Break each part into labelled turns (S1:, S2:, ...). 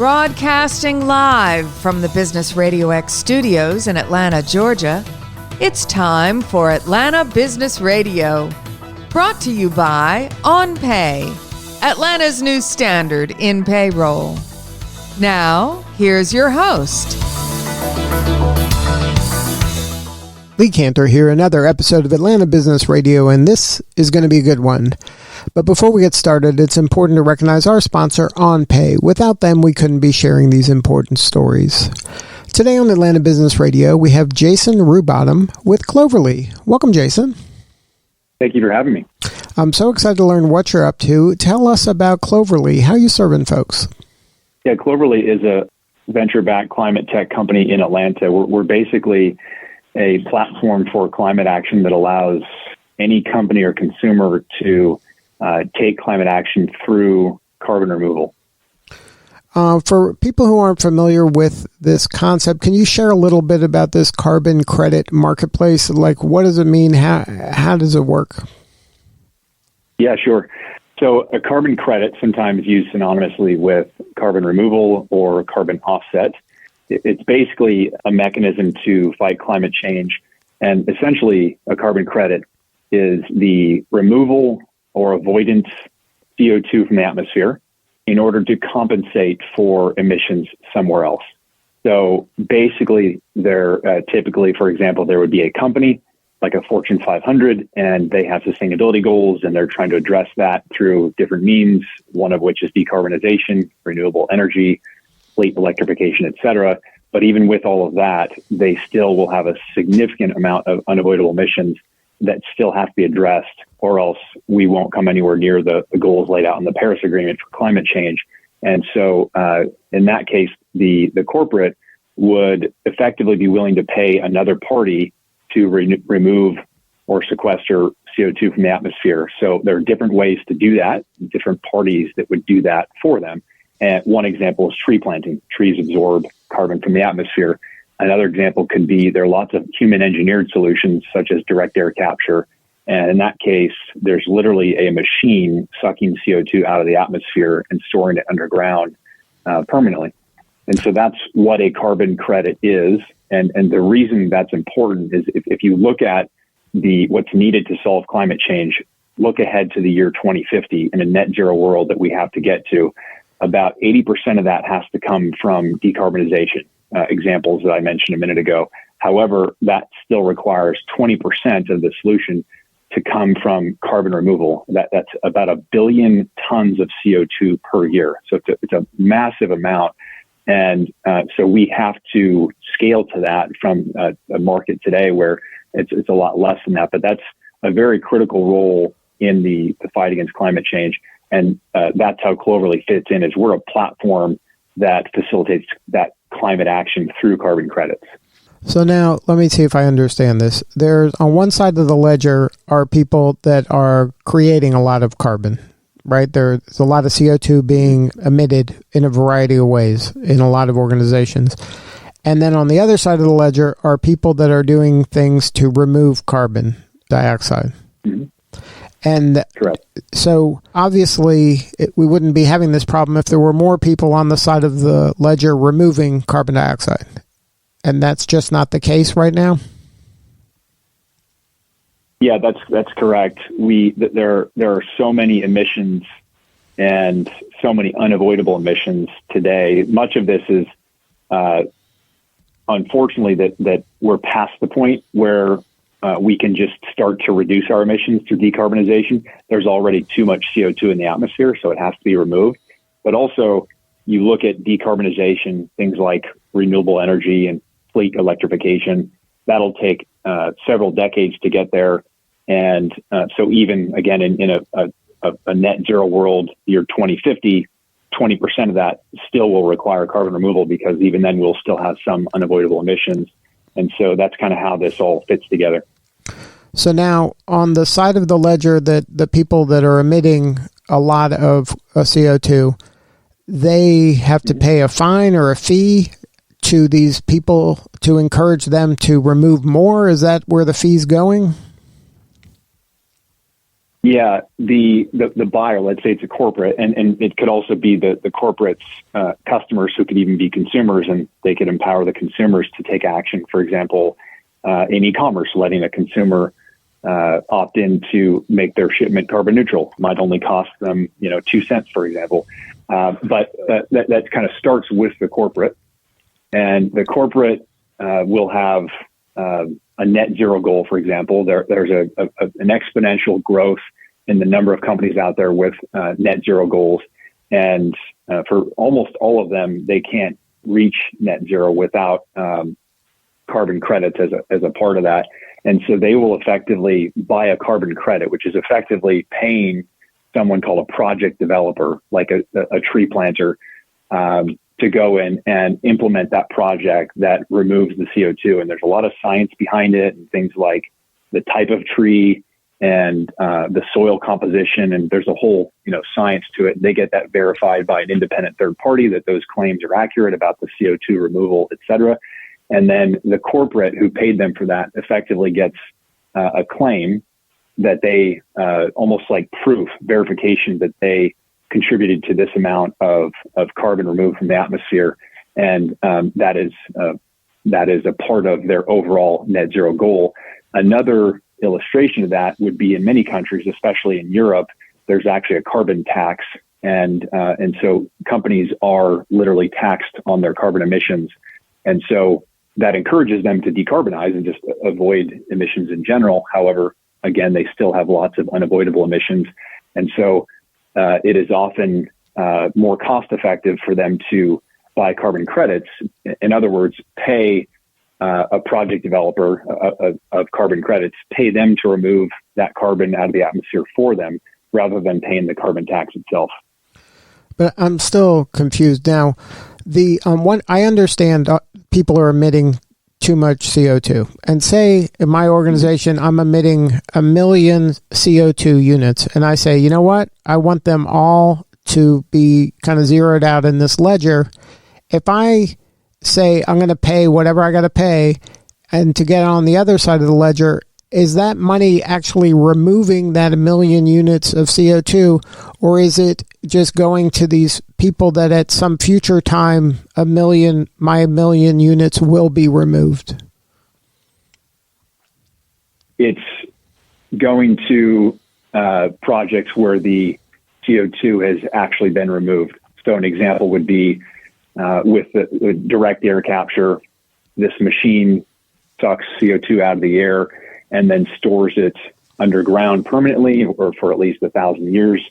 S1: Broadcasting live from the Business RadioX studios in Atlanta, Georgia, it's time for Atlanta Business Radio. Brought to you by OnPay, Atlanta's new standard in payroll. Now, here's your host.
S2: Lee Cantor here, another episode of Atlanta Business Radio, and this is going to be a good one. But before we get started, it's important to recognize our sponsor, OnPay. Without them, we couldn't be sharing these important stories. Today on Atlanta Business Radio, we have Jason Rubottom with Cloverly. Welcome, Jason.
S3: Thank you for having me.
S2: I'm so excited to learn what you're up to. Tell us about Cloverly. How are you serving folks?
S3: Yeah, Cloverly is a venture-backed climate tech company in Atlanta. We're basically a platform for climate action that allows any company or consumer to take climate action through carbon removal.
S2: For people who aren't familiar with this concept, can you share a little bit about this carbon credit marketplace? Like, what does it mean? How does it work?
S3: Yeah, sure. So a carbon credit, sometimes used synonymously with carbon removal or carbon offset, it's basically a mechanism to fight climate change. And essentially, a carbon credit is the removal or avoidance CO2 from the atmosphere in order to compensate for emissions somewhere else. So basically, typically, for example, there would be a company like a Fortune 500, and they have sustainability goals, and they're trying to address that through different means, one of which is decarbonization, renewable energy, fleet electrification, et cetera. But even with all of that, they still will have a significant amount of unavoidable emissions that still have to be addressed, or else we won't come anywhere near the goals laid out in the Paris Agreement for climate change. And so in that case, the corporate would effectively be willing to pay another party to remove or sequester CO2 from the atmosphere. So there are different ways to do that, different parties that would do that for them. And one example is tree planting. Trees absorb carbon from the atmosphere. Another example could be there are lots of human engineered solutions such as direct air capture. And in that case, there's literally a machine sucking CO2 out of the atmosphere and storing it underground permanently. And so that's what a carbon credit is. And the reason that's important is if you look at what's needed to solve climate change, look ahead to the year 2050 in a net zero world that we have to get to, about 80% of that has to come from decarbonization. Examples that I mentioned a minute ago. However, that still requires 20% of the solution to come from carbon removal. That's about 1 billion tons of CO2 per year. So it's a massive amount. And so we have to scale to that from a market today where it's a lot less than that. But that's a very critical role in the fight against climate change. And that's how Cloverly fits in, is we're a platform that facilitates that climate action through carbon credits.
S2: So now let me see if I understand this. There's on one side of the ledger are people that are creating a lot of carbon, right? There's a lot of CO2 being emitted in a variety of ways in a lot of organizations. And then on the other side of the ledger are people that are doing things to remove carbon dioxide. Mm-hmm. And correct. So obviously we wouldn't be having this problem if there were more people on the side of the ledger removing carbon dioxide. And that's just not the case right now?
S3: Yeah, that's correct. There are so many emissions and so many unavoidable emissions today. Much of this is unfortunately that we're past the point where we can just start to reduce our emissions through decarbonization. There's already too much CO2 in the atmosphere, so it has to be removed. But also, you look at decarbonization, things like renewable energy and fleet electrification, that'll take several decades to get there. And so even, again, in a net zero world, year 2050, 20% of that still will require carbon removal, because even then we'll still have some unavoidable emissions. And so that's kind of how this all fits together.
S2: So now on the side of the ledger that the people that are emitting a lot of CO2, they have to pay a fine or a fee to these people to encourage them to remove more? Is that where the fee's going?
S3: Yeah, the buyer, let's say it's a corporate, and it could also be the corporate's customers, who could even be consumers, and they could empower the consumers to take action. For example, in e-commerce, letting a consumer opt in to make their shipment carbon neutral might only cost them, 2 cents, for example. But that kind of starts with the corporate, and the corporate will have a net zero goal. For example, there's an exponential growth in the number of companies out there with net zero goals, and for almost all of them, they can't reach net zero without carbon credits as a part of that. And so they will effectively buy a carbon credit, which is effectively paying someone called a project developer, like a tree planter, to go in and implement that project that removes the CO2. And there's a lot of science behind it, and things like the type of tree and the soil composition. And there's a whole, science to it. They get that verified by an independent third party that those claims are accurate about the CO2 removal, et cetera. And then the corporate who paid them for that effectively gets a claim that they almost like proof, verification that they contributed to this amount of carbon removed from the atmosphere. And that is a part of their overall net zero goal. Another illustration of that would be in many countries, especially in Europe, there's actually a carbon tax. And so companies are literally taxed on their carbon emissions. And so that encourages them to decarbonize and just avoid emissions in general. However, again, they still have lots of unavoidable emissions. And so it is often more cost effective for them to buy carbon credits. In other words, pay a project developer of carbon credits, pay them to remove that carbon out of the atmosphere for them, rather than paying the carbon tax itself.
S2: But I'm still confused now. The one I understand, people are emitting too much CO2, and say in my organization I'm emitting 1 million CO2 units, and I say, you know what, I want them all to be kind of zeroed out in this ledger. If I say I'm going to pay whatever I got to pay, and to get on the other side of the ledger, is that money actually removing that 1 million units of CO2, or is it just going to these people that at some future time, my 1 million units will be removed?
S3: It's going to projects where the CO2 has actually been removed. So an example would be with the direct air capture. This machine sucks CO2 out of the air and then stores it underground permanently, or for at least 1,000 years.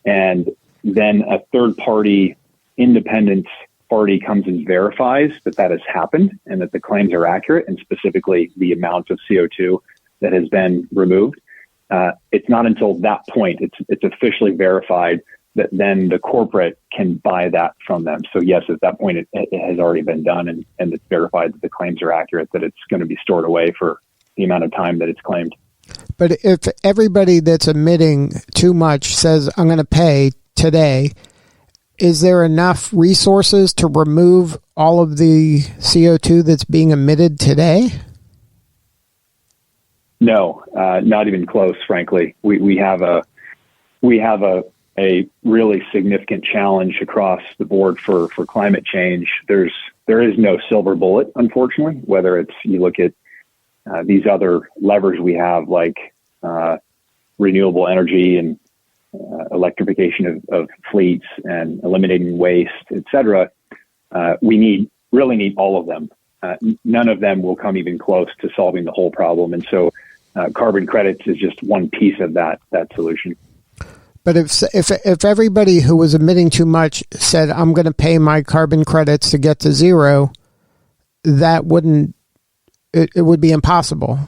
S3: And then a third party, independent party, comes and verifies that has happened and that the claims are accurate, and specifically the amount of CO2 that has been removed. It's not until that point, it's officially verified, that then the corporate can buy that from them. So yes, at that point, it has already been done, and it's verified that the claims are accurate, that it's going to be stored away for the amount of time that it's claimed.
S2: But if everybody that's emitting too much says, I'm going to pay today, is there enough resources to remove all of the CO2 that's being emitted today?
S3: No, not even close, frankly. We have a really significant challenge across the board for climate change. There is no silver bullet, unfortunately, whether it's, you look at these other levers we have, like renewable energy and electrification of fleets and eliminating waste, et cetera. We really need all of them. None of them will come even close to solving the whole problem. And so carbon credits is just one piece of that solution.
S2: But if everybody who was emitting too much said, I'm going to pay my carbon credits to get to zero, that it would be impossible.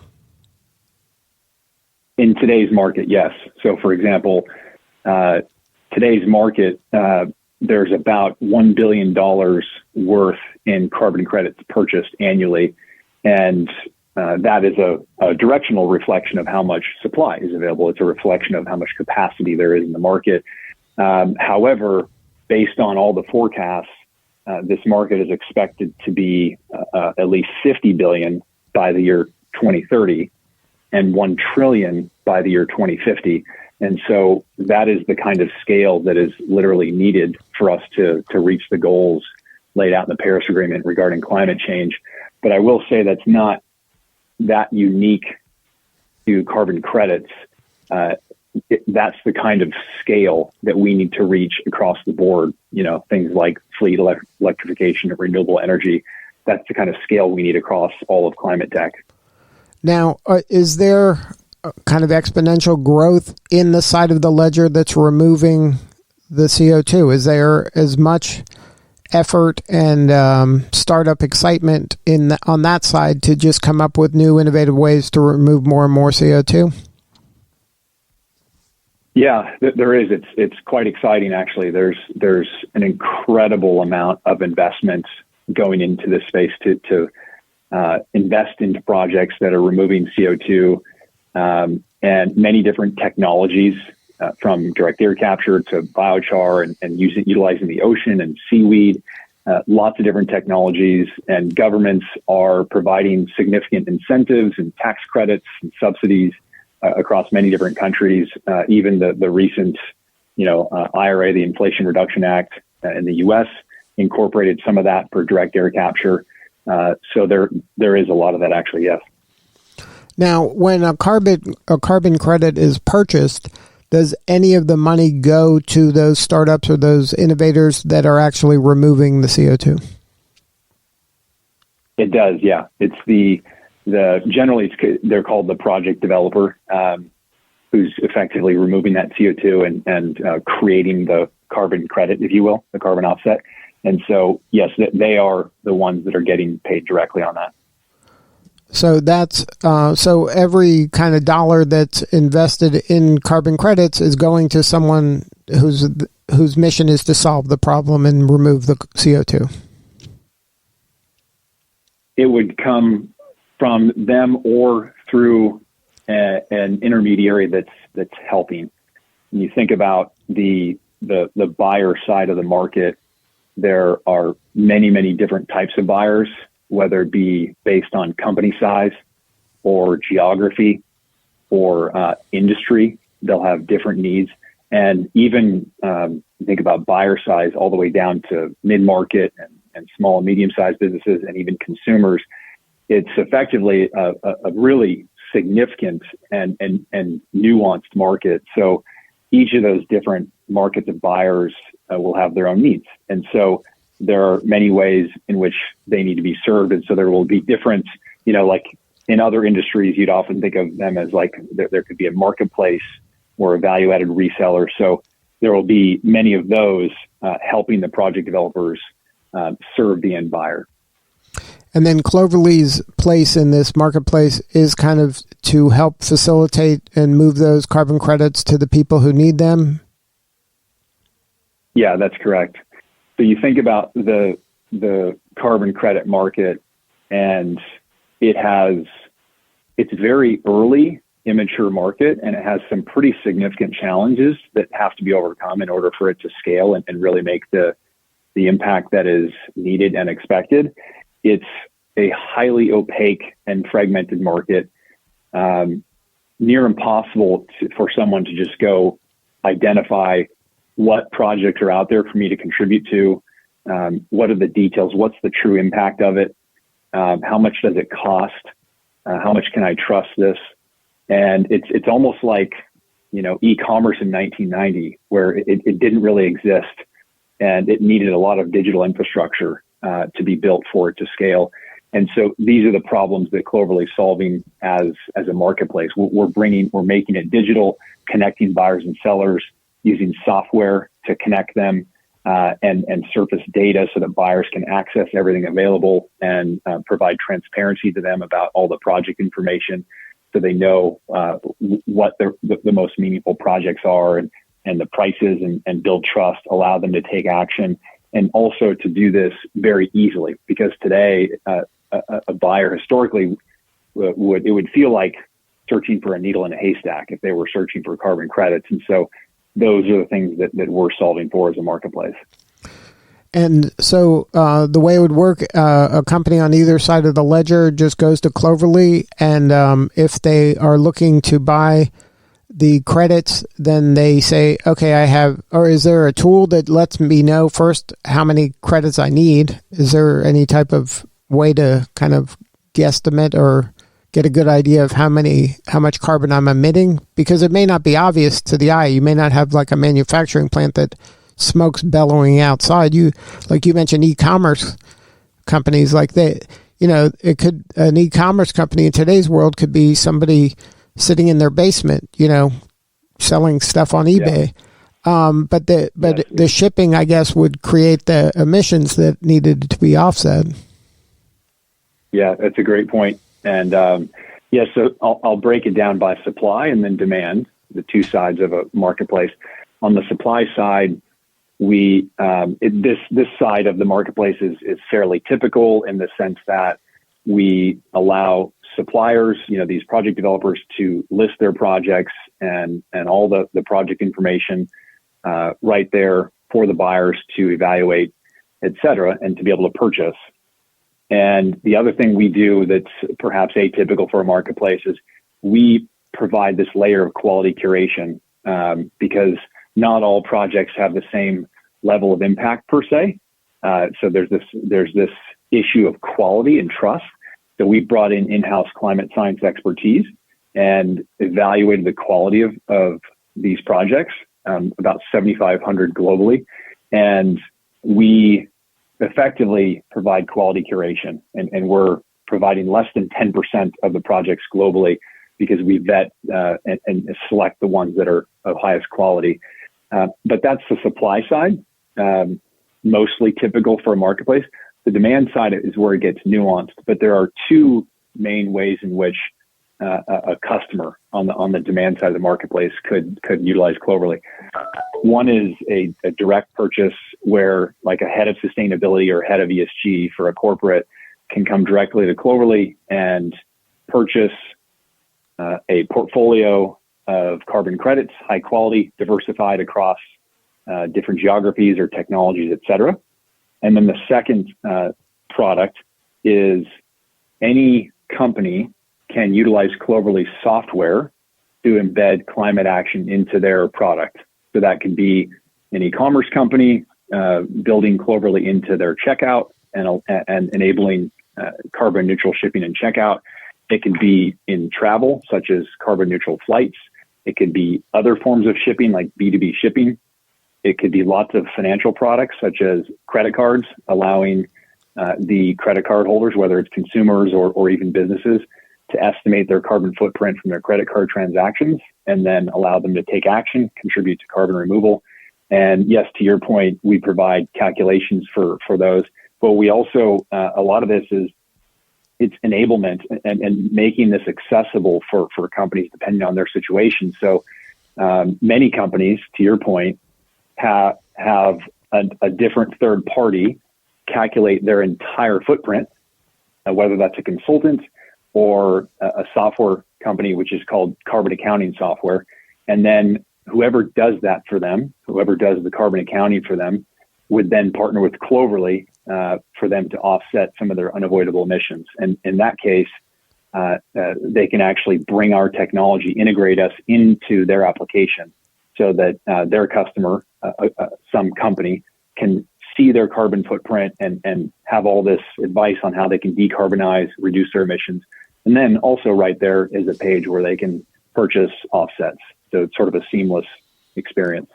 S2: In
S3: today's market, yes. So for example, today's market, there's about $1 billion worth in carbon credits purchased annually. And that is a directional reflection of how much supply is available. It's a reflection of how much capacity there is in the market. However, based on all the forecasts, this market is expected to be at least 50 billion by the year 2030 and 1 trillion by the year 2050. And so that is the kind of scale that is literally needed for us to reach the goals laid out in the Paris Agreement regarding climate change. But I will say that's not that unique to carbon credits. That's the kind of scale that we need to reach across the board. Things like fleet electrification and renewable energy. That's the kind of scale we need across all of climate tech.
S2: Now, is there kind of exponential growth in the side of the ledger that's removing the CO2? Is there as much effort and startup excitement on that side to just come up with new innovative ways to remove more and more CO2?
S3: Yeah, there is. It's quite exciting, actually. There's an incredible amount of investment going into this space to invest into projects that are removing CO2 and many different technologies, from direct air capture to biochar and utilizing the ocean and seaweed. Lots of different technologies, and governments are providing significant incentives and tax credits and subsidies across many different countries. Even the recent, IRA, the Inflation Reduction Act in the U.S. incorporated some of that for direct air capture. So there is a lot of that, actually. Yes.
S2: Now, when a carbon credit is purchased, does any of the money go to those startups or those innovators that are actually removing the CO2?
S3: It does, yeah. It's generally they're called the project developer, who's effectively removing that CO2 and creating the carbon credit, if you will, the carbon offset. And so, yes, they are the ones that are getting paid directly on that.
S2: So that's so every kind of dollar that's invested in carbon credits is going to someone whose mission is to solve the problem and remove the CO2. It
S3: would come from them or through an intermediary that's helping. When you think about the buyer side of the market, there are many, many different types of buyers, whether it be based on company size or geography or industry. They'll have different needs. And even think about buyer size all the way down to mid-market and small and medium-sized businesses and even consumers. It's effectively a really significant and nuanced market. So each of those different markets of buyers will have their own needs. And so there are many ways in which they need to be served. And so there will be different, like in other industries, you'd often think of them as like there could be a marketplace or a value-added reseller. So there will be many of those helping the project developers serve the end buyer. And then Cloverly's place in this marketplace is kind of to help facilitate and move those carbon credits to the people who need them? Yeah, that's correct. So you think about the carbon credit market, and it's very early, immature market, and it has some pretty significant challenges that have to be overcome in order for it to scale and really make the impact that is needed and expected. It's a highly opaque and fragmented market, near impossible for someone to just go identify what projects are out there for me to contribute to, what are the details, what's the true impact of it, how much does it cost, how much can I trust this? And it's almost like, e-commerce in 1990, where it didn't really exist, and it needed a lot of digital infrastructure to be built for it to scale. And so these are the problems that Cloverly is solving as a marketplace. We're making it digital, connecting buyers and sellers, using software to connect them and surface data so that buyers can access everything available and provide transparency to them about all the project information so they know what the most meaningful projects are and the prices and build trust, allow them to take action, and also to do this very easily. Because today, a buyer historically would feel like searching for a needle in a haystack if they were searching for carbon credits. And so those are the things that we're solving for as a marketplace. And so the way it would work, a company on either side of the ledger just goes to Cloverly, and if they are looking to buy
S2: the credits, then they say, okay, I have, or is there a tool that lets me know first how many credits I need? Is there any type of way to kind of guesstimate or get a good idea of how much carbon I'm emitting? Because it may not be obvious to the eye. You may not have like a manufacturing plant that smoke's bellowing outside. You mentioned e-commerce companies, like an e-commerce company in today's world could be somebody sitting in their basement, selling stuff on eBay. Yeah. But the shipping, I guess, would create the emissions that needed to be offset.
S3: Yeah, that's a great point. And so I'll break it down by supply and then demand, the two sides of a marketplace. On the supply side, this side of the marketplace is fairly typical in the sense that we allow suppliers, these project developers, to list their projects and all the project information right there for the buyers to evaluate, et cetera, and to be able to purchase. And the other thing we do that's perhaps atypical for a marketplace is we provide this layer of quality curation because not all projects have the same level of impact per se. So there's this issue of quality and trust. So we brought in-house climate science expertise and evaluated the quality of these projects, about 7,500 globally. And we effectively provide quality curation, and we're providing less than 10% of the projects globally because we vet and select the ones that are of highest quality. But that's the supply side, mostly typical for a marketplace. The demand side is where it gets nuanced, but there are two main ways in which a customer on the demand side of the marketplace could utilize Cloverly. One is a direct purchase where, like, a head of sustainability or head of ESG for a corporate can come directly to Cloverly and purchase a portfolio of carbon credits, high quality, diversified across different geographies or technologies, et cetera. And then the second product is any company can utilize Cloverly software to embed climate action into their product. So that could be an e-commerce company building Cloverly into their checkout and enabling carbon neutral shipping and checkout. It can be in travel, such as carbon neutral flights. It could be other forms of shipping, like B2B shipping. It could be lots of financial products, such as credit cards, allowing the credit card holders, whether it's consumers or even businesses, to estimate their carbon footprint from their credit card transactions and then allow them to take action, contribute to carbon removal. And yes, to your point, we provide calculations for those. But we also, a lot of this is, it's enablement and making this accessible for companies depending on their situation. So many companies, to your point, have a different third party calculate their entire footprint, whether that's a consultant or a software company, which is called carbon accounting software. And then whoever does that for them, whoever does the carbon accounting for them, would then partner with Cloverly for them to offset some of their unavoidable emissions. And in that case, they can actually bring our technology, integrate us into their application so that their customer, some company, can see their carbon footprint and have all this advice on how they can decarbonize, reduce their emissions. And then also right there is a page where they can purchase offsets. So it's sort of a seamless experience.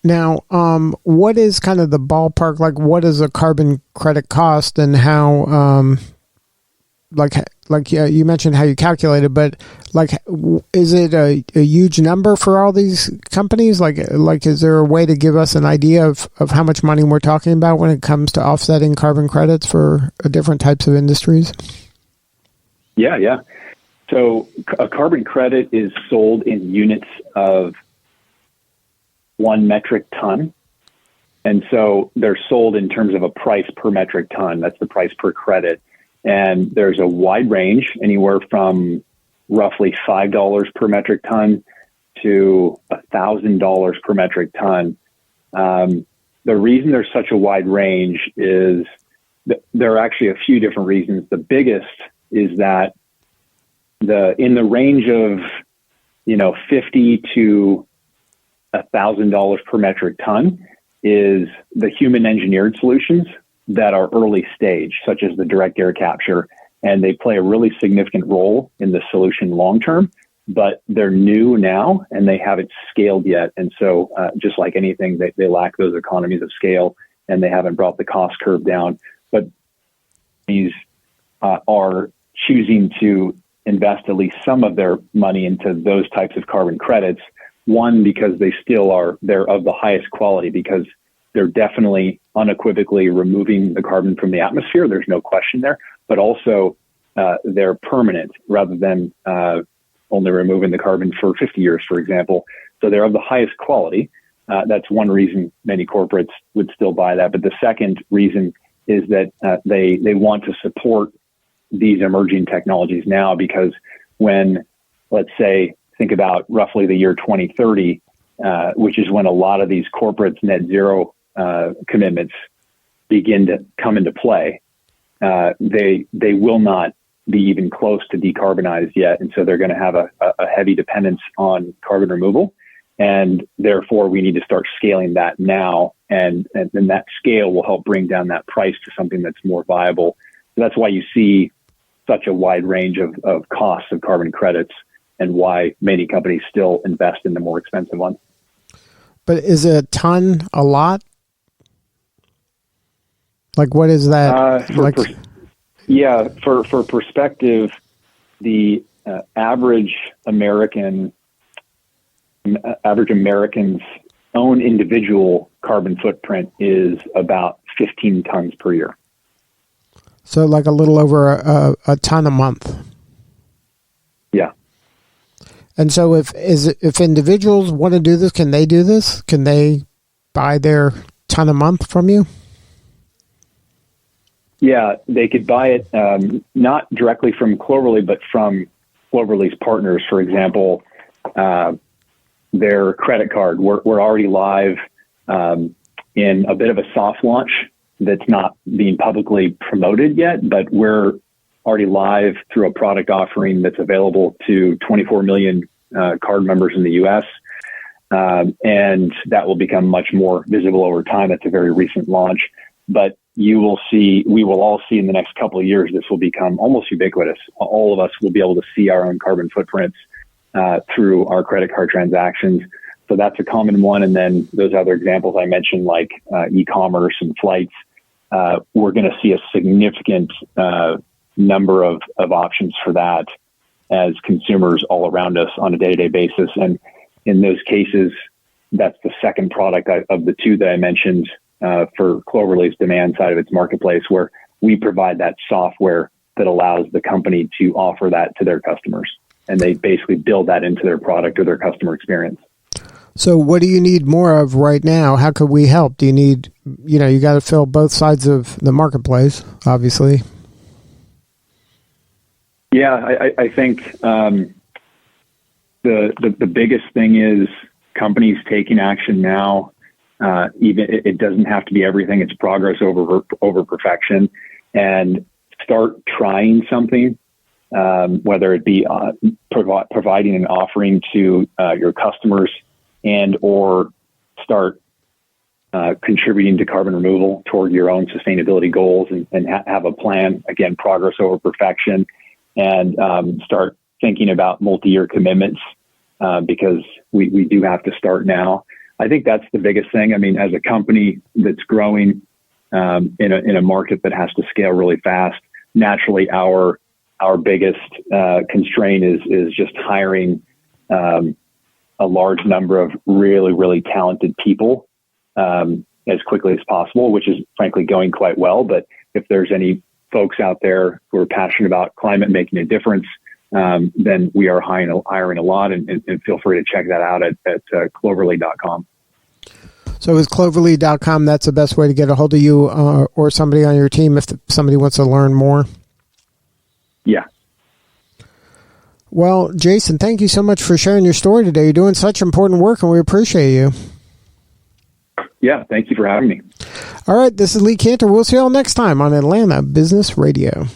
S2: Now, what is kind of the ballpark? Like, what does a carbon credit cost, and how, you mentioned how you calculate it, but like, is it a huge number for all these companies? Like, is there a way to give us an idea of how much money we're talking about when it comes to offsetting carbon credits for different types of industries?
S3: Yeah. So a carbon credit is sold in units of 1 metric ton. And so they're sold in terms of a price per metric ton. That's the price per credit. And there's a wide range, anywhere from roughly $5 per metric ton to $1,000 per metric ton. The reason there's such a wide range is there are actually a few different reasons. The biggest is that in the range of $50 to $1,000 per metric ton is the human engineered solutions that are early stage, such as the direct air capture, and they play a really significant role in the solution long term, but they're new now and they haven't scaled yet. And so just like anything, they lack those economies of scale and they haven't brought the cost curve down. But these are choosing to invest at least some of their money into those types of carbon credits. One, because they're of the highest quality, because they're definitely unequivocally removing the carbon from the atmosphere. There's no question there, but also they're permanent rather than only removing the carbon for 50 years, for example. So they're of the highest quality. That's one reason many corporates would still buy that. But the second reason is that they want to support these emerging technologies now, because when, let's say, think about roughly the year 2030, which is when a lot of these corporates' net zero commitments begin to come into play, they will not be even close to decarbonized yet. And so they're going to have a heavy dependence on carbon removal. And therefore, we need to start scaling that now. And then that scale will help bring down that price to something that's more viable. So that's why you see such a wide range of costs of carbon credits and why many companies still invest in the more expensive ones.
S2: But is a ton a lot? Like, what is that?
S3: For perspective, the average American's own individual carbon footprint is about 15 tons per year.
S2: So like a little over a ton a month.
S3: Yeah.
S2: And so if individuals want to do this, can they do this? Can they buy their ton a month from you?
S3: Yeah, they could buy it not directly from Cloverly, but from Cloverly's partners. For example, their credit card. We're already live in a bit of a soft launch that's not being publicly promoted yet, but we're already live through a product offering that's available to 24 million card members in the U.S. And that will become much more visible over time. It's a very recent launch, but we will all see in the next couple of years, this will become almost ubiquitous. All of us will be able to see our own carbon footprints through our credit card transactions. So that's a common one. And then those other examples I mentioned, like e-commerce and flights, we're going to see a significant number of options for that as consumers all around us on a day-to-day basis. And in those cases, that's the second product of the two that I mentioned for Cloverly's demand side of its marketplace, where we provide that software that allows the company to offer that to their customers. And they basically build that into their product or their customer experience.
S2: So what do you need more of right now? How could we help? Do you need, you got to fill both sides of the marketplace, obviously.
S3: Yeah, I think the biggest thing is companies taking action now. Even it doesn't have to be everything. It's progress over perfection, and start trying something, whether it be providing an offering to your customers and or start contributing to carbon removal toward your own sustainability goals and have a plan, again, progress over perfection, and start thinking about multi-year commitments because we do have to start now. I think that's the biggest thing. I mean, as a company that's growing in a market that has to scale really fast, naturally our biggest constraint is just hiring a large number of really, really talented people as quickly as possible, which is frankly going quite well. But if there's any folks out there who are passionate about climate making a difference, then we are hiring a lot, and feel free to check that out at cloverly.com.
S2: So is cloverly.com, that's the best way to get a hold of you or somebody on your team if somebody wants to learn more?
S3: Yeah.
S2: Well, Jason, thank you so much for sharing your story today. You're doing such important work, and we appreciate you.
S3: Yeah, thank you for having me.
S2: All right, this is Lee Cantor. We'll see you all next time on Atlanta Business Radio.